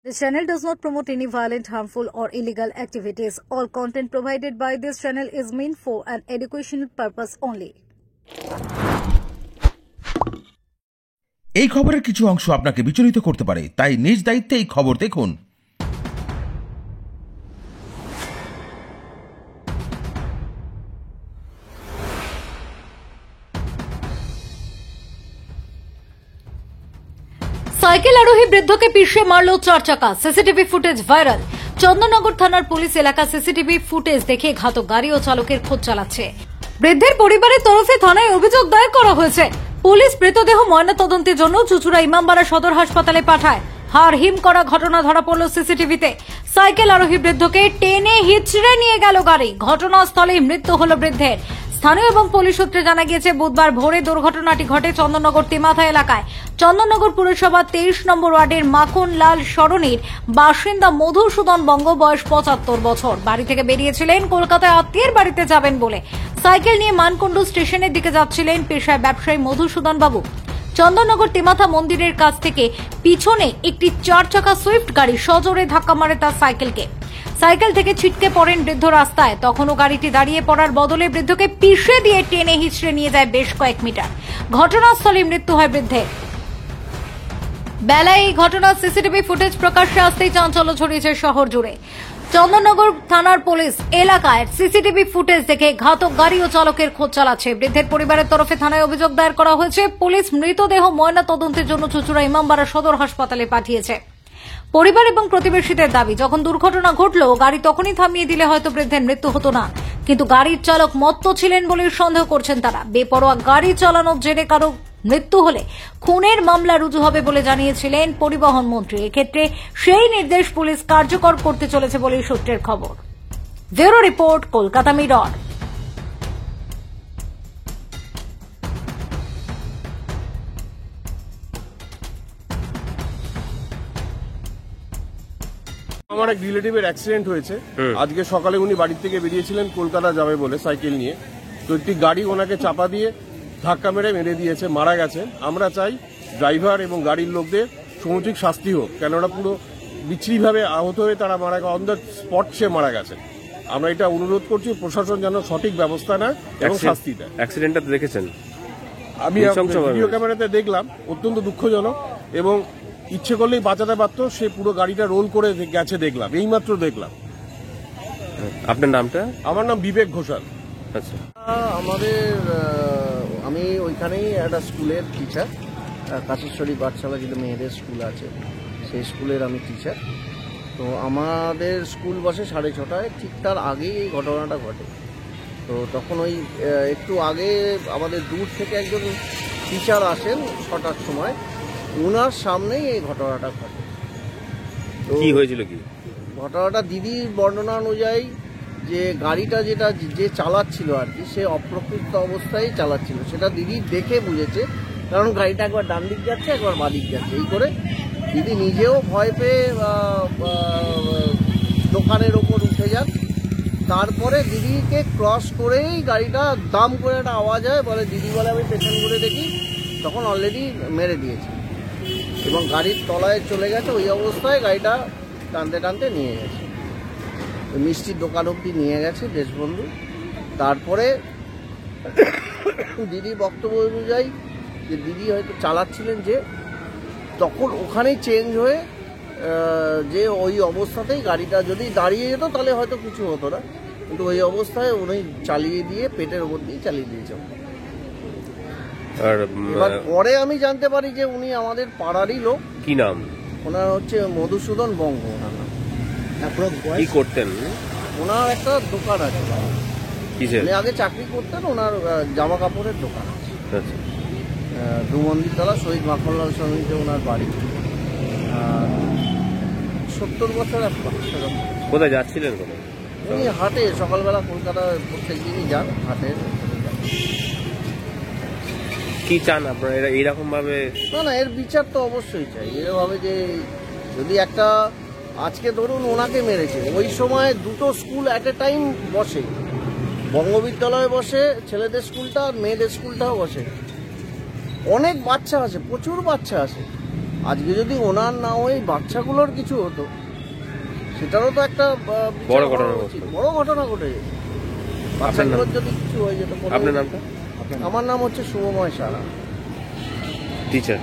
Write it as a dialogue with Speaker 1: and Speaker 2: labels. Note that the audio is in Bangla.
Speaker 1: This channel does not promote any violent, harmful, or illegal activities. All content provided by this channel is meant for an educational purpose only.
Speaker 2: এই খবরের কিছু অংশ আপনাকে বিচলিত করতে পারে, তাই নিজ দায়িত্বে এই খবর দেখুন।
Speaker 1: সাইকেল আরোহী বৃদ্ধকে পিষে মারল 4 চাকা, সিসিটিভি ফুটেজ ভাইরাল। চন্দননগর থানার পুলিশ এলাকা সিসিটিভি ফুটেজ দেখে ঘাতক গাড়ি ও চালকের খোঁজ চালাচ্ছে। বৃদ্ধের পরিবারের তরফে থানায় অভিযোগ দায়ের করা হয়েছে। পুলিশ মৃতদেহ ময়নাতদন্তের জন্য চুঁচুড়া ইমামবাড়া সদর হাসপাতালে পাঠায়। হাড় হিম করা ঘটনা ধরা পড়ল সিসিটিভিতে। সাইকেল আরোহী বৃদ্ধকে টেনে হিচড়ে নিয়ে গেল গাড়ি। ঘটনাস্থলেই মৃত্যু হল বৃদ্ধের। স্থানীয় এবং পুলিশ সূত্রে জানা গিয়েছে, বুধবার ভোরে দুর্ঘটনাটি ঘটে চন্দননগর তিমাথা এলাকায়। চন্দননগর পুরসভা 23 নম্বর ওয়ার্ডের মাখনলাল সরণির বাসিন্দা মধুসূদন বঙ্গ, বয়স 75 বছর। বাড়ি থেকে বেরিয়েছিলেন কলকাতায় আত্মীয়ের বাড়িতে যাবেন বলে। সাইকেল নিয়ে মানকুণ্ডু স্টেশনের দিকে যাচ্ছিলেন পেশায় ব্যবসায়ী মধুসূদন বাবু। চন্দননগর তিমাথা মন্দিরের কাছ থেকে পিছনে একটি 4 চাকা সুইফট গাড়ি সজোরে ধাক্কা মারে তার সাইকেলকে। সাইকেল থেকে ছিটকে পড়েন বৃদ্ধ রাস্তায়। তখনও গাড়িটি দাঁড়িয়ে পড়ার বদলে বৃদ্ধকে পিষে দিয়ে টেনে হিচড়ে নিয়ে যায় বেশ কয়েক মিটার। ঘটনাস্থলে মৃত্যু হয় বৃদ্ধের। বেলায় এই ঘটনার সিসিটিভি ফুটেজ প্রকাশ্যে আসতেই চাঞ্চল্য ছড়িয়েছে শহর জুড়ে। চন্দননগর থানার পুলিশ এলাকায় সিসিটিভি ফুটেজ দেখে ঘাতক গাড়ি ও চালকের খোঁজ চালাচ্ছে। বৃদ্ধের পরিবারের তরফে থানায় অভিযোগ দায়ের করা হয়েছে। পুলিশ মৃতদেহ ময়নাতদন্তের জন্য চুঁচুড়া ইমামবাড়া সদর হাসপাতালে পাঠিয়েছে। পরিবার এবং প্রতিবেশীদের দাবি, যখন দুর্ঘটনা ঘটল গাড়ি তখনই থামিয়ে দিলে হয়তো বৃদ্ধের মৃত্যু হতো না, কিন্তু গাড়ির চালক মত্ত ছিলেন বলে সন্দেহ করছেন তারা। বেপরোয়া গাড়ি চালানোর জেরে কারো মৃত্যু হলে খুনের মামলা রুজু হবে বলে জানিয়েছিলেন পরিবহন মন্ত্রী। এক্ষেত্রে সেই নির্দেশ পুলিশ কার্যকর করতে চলেছে বলে সূত্রের খবর। Bureau report, Kolkata mirror.
Speaker 3: আমার এক রিলেটিভের অ্যাক্সিডেন্ট হয়েছে। আজকে সকালে উনি বাড়ি থেকে বেরিয়েছিলেন কলকাতা যাবে বলে সাইকেল নিয়ে, তো একটি গাড়ি ওনাকে চাপা দিয়ে ধাক্কা মেরে দিয়েছে, মারা গেছেন। আমরা চাই ড্রাইভার এবং গাড়ির লোকদের সমুচিত শাস্তি হোক, কেননা পুরো বিচ্ছিরিভাবে আহত হয়ে তারা মারা গেছে, অন দ্য স্পট সে মারা গেছে। আমরা এটা অনুরোধ করছি প্রশাসন যেন সঠিক ব্যবস্থা নেয় এবং শাস্তি দেয়।
Speaker 4: অ্যাক্সিডেন্টটা দেখেছেন?
Speaker 3: আমি ভিডিও ক্যামেরাতে দেখলাম, অত্যন্ত দুঃখজনক এবং ইচ্ছে করলেই বাঁচাতে পারতো। সে পুরো গাড়িটা রোল করে গেছে, দেখলাম, এইমাত্র দেখলাম।
Speaker 4: আপনার নামটা?
Speaker 3: আমার নাম বিবেক ঘোষাল।
Speaker 4: আচ্ছা,
Speaker 5: আমি ওইখানেই একটা স্কুলের টিচার, কাশেশ্বরী পাঠশালা যেটা মেয়েদের স্কুল আছে, সেই স্কুলের আমি টিচার। তো আমাদের স্কুল বসে 6:30, ঠিক তার আগেই এই ঘটনাটা ঘটে। তো তখন ওই একটু আগে আমাদের দূর থেকে একজন টিচার আসেন 6টার সময়, ওনার সামনেই এই ঘটনাটা ঘটে।
Speaker 4: কি হয়েছিল? কি
Speaker 5: ঘটনাটা দিদির বর্ণনা অনুযায়ী যে গাড়িটা যে চালাচ্ছিল আর কি, সে অপ্রকৃত অবস্থায় চালাচ্ছিল, সেটা দিদি দেখে বুঝেছে। কারণ গাড়িটা একবার ডান দিক যাচ্ছে, একবার বাঁ দিক যাচ্ছে, এই করে দিদি নিজেও ভয় পেয়ে দোকানের ওপর উঠে যান। তারপরে দিদিকে ক্রস করেই গাড়িটা দাম করে একটা আওয়াজ হয়, বলে দিদি বলে আমি পেছন করে দেখি, তখন অলরেডি মেরে দিয়েছে এবং গাড়ির তলায় চলে গেছে। ওই অবস্থায় গাড়িটা টানতে টানতে নিয়ে গেছে, মিষ্টির দোকান অবধি নিয়ে গেছে দেশবন্ধু। তারপরে দিদির বক্তব্য অনুযায়ী যে দিদি হয়তো চালাচ্ছিলেন, যে তখন ওখানেই চেঞ্জ হয়ে যে ওই অবস্থাতেই গাড়িটা যদি দাঁড়িয়ে যেত তাহলে হয়তো কিছু হতো না, কিন্তু ওই অবস্থায় উনি চালিয়ে দিয়ে পেটের ওপর দিয়ে চালিয়ে দিয়েছে।
Speaker 4: আর
Speaker 5: এবার পরে আমি জানতে পারি যে উনি আমাদের পাড়ারই লোক।
Speaker 4: কি নাম
Speaker 5: ওনার? হচ্ছে মধুসূদন বঙ্গ ওনার নাম।
Speaker 4: কি করতেন?
Speaker 5: ওনার একটা দোকান আছে, উনি আগে চাকরি করতেন, ওনার জামা কাপড়ের দোকান আছে।
Speaker 4: আচ্ছা,
Speaker 5: দুমন্দিরতলা শহীদ মাখনলাল সমিতিতে ওনার বাড়ি। 70 বছর এক বাচ্চা।
Speaker 4: কোথায় যাচ্ছিলেন?
Speaker 5: উনি হাটে সকালবেলা কলকাতা প্রত্যেক দিনই যান, হাটে।
Speaker 4: কি চান আপনারা এইরকম ভাবে?
Speaker 5: না, এর বিচার তো অবশ্যই চাই। এভাবে যে যদি একটা, আজকে ধরুন ওনাকে মেরেছে, ওই সময় দুটো স্কুল অ্যাট এ টাইম বসে, বঙ্গবিদ্যালয়ে বসে ছেলেদের স্কুলটা আর মেয়েদের স্কুলটাও বসে। অনেক বাচ্চা আছে, প্রচুর বাচ্চা আছে। আজকে যদি ওনার না ওই বাচ্চাগুলোর কিছু হতো, সেটারও তো একটা বিচার
Speaker 4: বড়
Speaker 5: হওয়া
Speaker 4: ঘটনা
Speaker 5: উচিত।
Speaker 4: ঘটতো।
Speaker 5: বড় ঘটনা ঘটে যেত। বাচ্চাগুলোর যদি কিছু হয়ে যেত।
Speaker 4: আপনার নামটা?
Speaker 5: আমার নাম হচ্ছে শুভময় সাহা।
Speaker 4: টিচার।